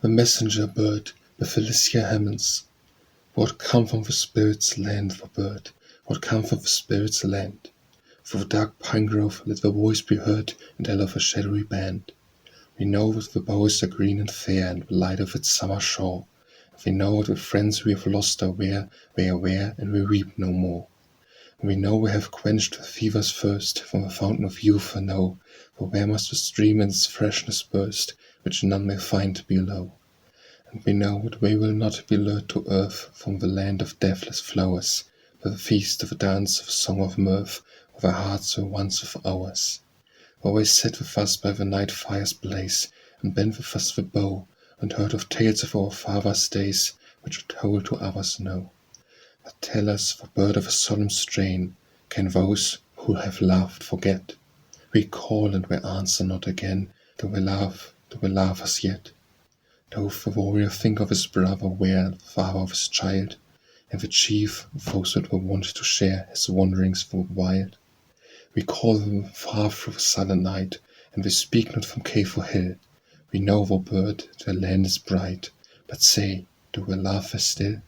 The messenger bird, the Felicia Hemans, what come from the spirit's land, the bird, what come from the spirit's land. Through the dark pine grove let the voice be heard, and tell of a shadowy band. We know that the boughs are green and fair, and the light of its summer shore. And we know that the friends we have lost are where, and we weep no more. And we know we have quenched the fever's thirst from the fountain of youth, and know, for where must the stream in its freshness burst, which none may find below. And we know that we will not be lured to earth from the land of deathless flowers, for the feast of a dance of a song of mirth, with our hearts were once of ours. Always sat with us by the night fire's blaze, and bent with us the bow, and heard of tales of our fathers' days, which were told to others know. But tell us, for bird of a solemn strain, can those who have loved forget? We call and we answer not again, do we love us yet? Doth the warrior think of his brother where, the father of his child, and the chief of those that were wont to share his wanderings through the wild? We call them far through the silent night, and we speak not from cave or hill. We know, O bird, their land is bright, but say, do we love her still?